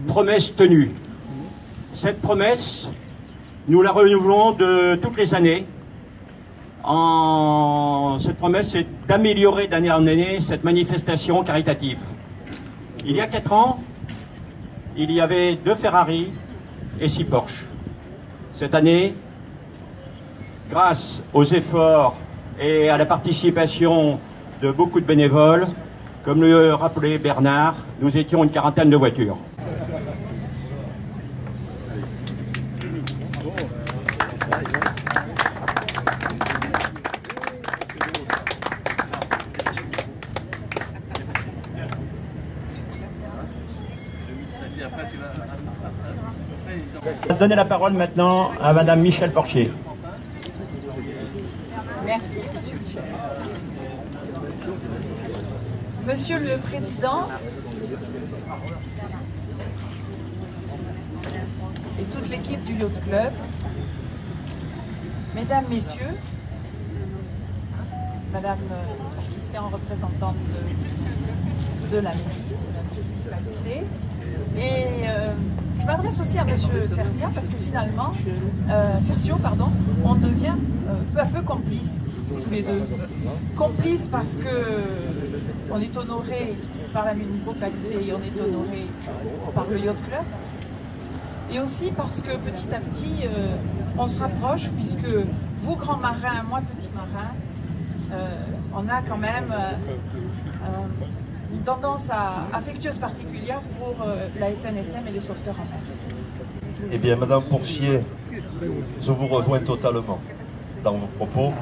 promesse tenue. Cette promesse, nous la renouvelons de toutes les années. Cette promesse, c'est d'améliorer d'année en année cette manifestation caritative. Il y a 4 ans, il y avait 2 Ferrari et 6 Porsche. Cette année, grâce aux efforts et à la participation de beaucoup de bénévoles, comme le rappelait Bernard, nous étions une 40aine de voitures. Je vais donner la parole maintenant à Madame Michèle Porchier. Merci, Monsieur le chef. Monsieur le Président et toute l'équipe du Yacht Club, Mesdames, Messieurs, Madame Sarkissian, représentante de la mairie, de la municipalité, et je m'adresse aussi à Monsieur Cercia parce que finalement, Cercio, on devient peu à peu complices tous les deux. Complices parce que on est honoré par la municipalité et on est honoré par le Yacht Club. Et aussi parce que petit à petit, on se rapproche puisque vous, grands marins, moi, petit marin, on a quand même une tendance affectueuse particulière pour la SNSM et les sauveteurs en mer. Eh bien, Madame Porchier, je vous rejoins totalement dans vos propos.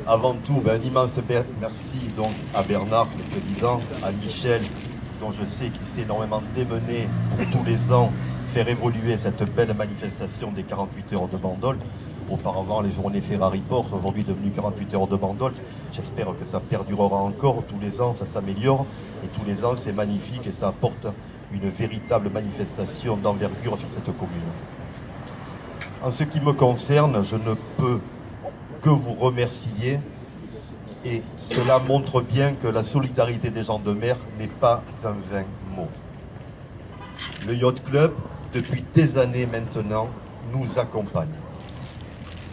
Avant tout, un immense merci donc à Bernard, le président, à Michel, dont je sais qu'il s'est énormément démené pour tous les ans faire évoluer cette belle manifestation des 48 heures de Bandol. Auparavant, les journées Ferrari-Porsche, aujourd'hui devenues 48 heures de Bandol. J'espère que ça perdurera encore. Tous les ans, ça s'améliore. Et tous les ans, c'est magnifique et ça apporte une véritable manifestation d'envergure sur cette commune. En ce qui me concerne, je ne peux que vous remercier. Et cela montre bien que la solidarité des gens de mer n'est pas un vain mot. Le Yacht Club, depuis des années maintenant, nous accompagne.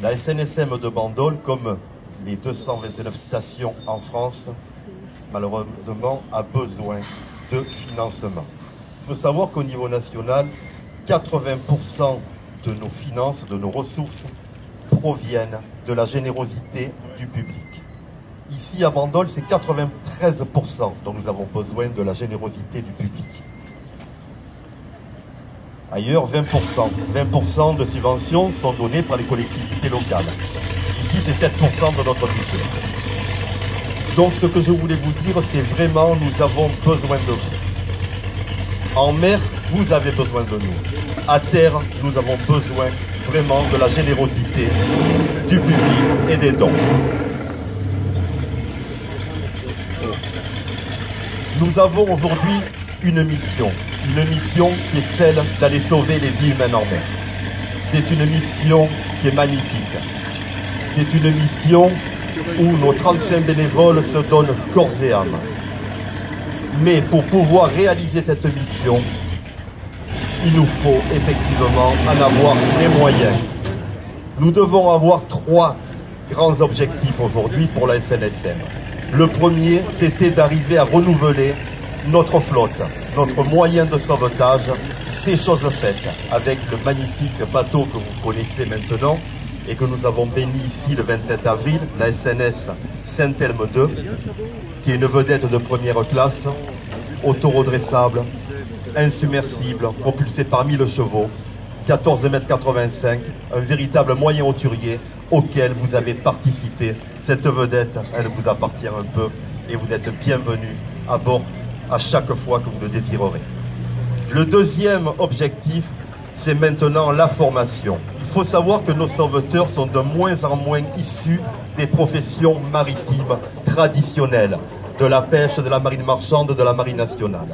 La SNSM de Bandol, comme les 229 stations en France, malheureusement, a besoin de financement. Il faut savoir qu'au niveau national, 80% de nos finances, de nos ressources, proviennent de la générosité du public. Ici, à Bandol, c'est 93% dont nous avons besoin de la générosité du public. Ailleurs, 20%. 20% de subventions sont données par les collectivités locales. Ici, c'est 7% de notre budget. Donc, ce que je voulais vous dire, c'est vraiment, nous avons besoin de vous. En mer, vous avez besoin de nous. À terre, nous avons besoin vraiment de la générosité du public et des dons. Nous avons aujourd'hui une mission qui est celle d'aller sauver les vies humaines en mer. C'est une mission qui est magnifique. C'est une mission où nos 35 bénévoles se donnent corps et âme. Mais pour pouvoir réaliser cette mission, il nous faut effectivement en avoir les moyens. Nous devons avoir 3 grands objectifs aujourd'hui pour la SNSM. Le premier, c'était d'arriver à renouveler notre flotte, notre moyen de sauvetage. C'est chose faite avec le magnifique bateau que vous connaissez maintenant et que nous avons béni ici le 27 avril, la SNS Saint-Elme 2, qui est une vedette de première classe, autoredressable, insubmersible, propulsé par 1000 chevaux, 14,85 m, un véritable moyen hauturier auquel vous avez participé. Cette vedette, elle vous appartient un peu et vous êtes bienvenus à bord à chaque fois que vous le désirerez. Le deuxième objectif, c'est maintenant la formation. Il faut savoir que nos sauveteurs sont de moins en moins issus des professions maritimes traditionnelles, de la pêche, de la marine marchande, de la marine nationale.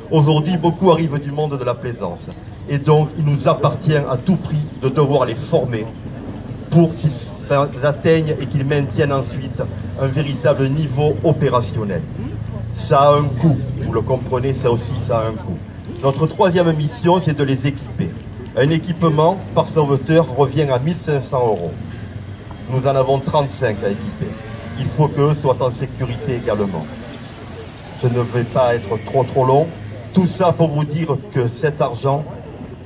Aujourd'hui, beaucoup arrivent du monde de la plaisance. Et donc, il nous appartient à tout prix de devoir les former pour qu'ils atteignent et qu'ils maintiennent ensuite un véritable niveau opérationnel. Ça a un coût, vous le comprenez, ça aussi, ça a un coût. Notre troisième mission, c'est de les équiper. Un équipement par sauveteur revient à 1 500 €. Nous en avons 35 à équiper. Il faut qu'eux soient en sécurité également. Je ne vais pas être trop long. Tout ça pour vous dire que cet argent,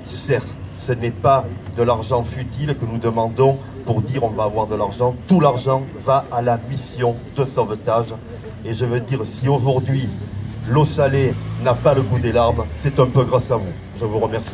certes, ce n'est pas de l'argent futile que nous demandons pour dire on va avoir de l'argent. Tout l'argent va à la mission de sauvetage. Et je veux dire, si aujourd'hui l'eau salée n'a pas le goût des larmes, c'est un peu grâce à vous. Je vous remercie.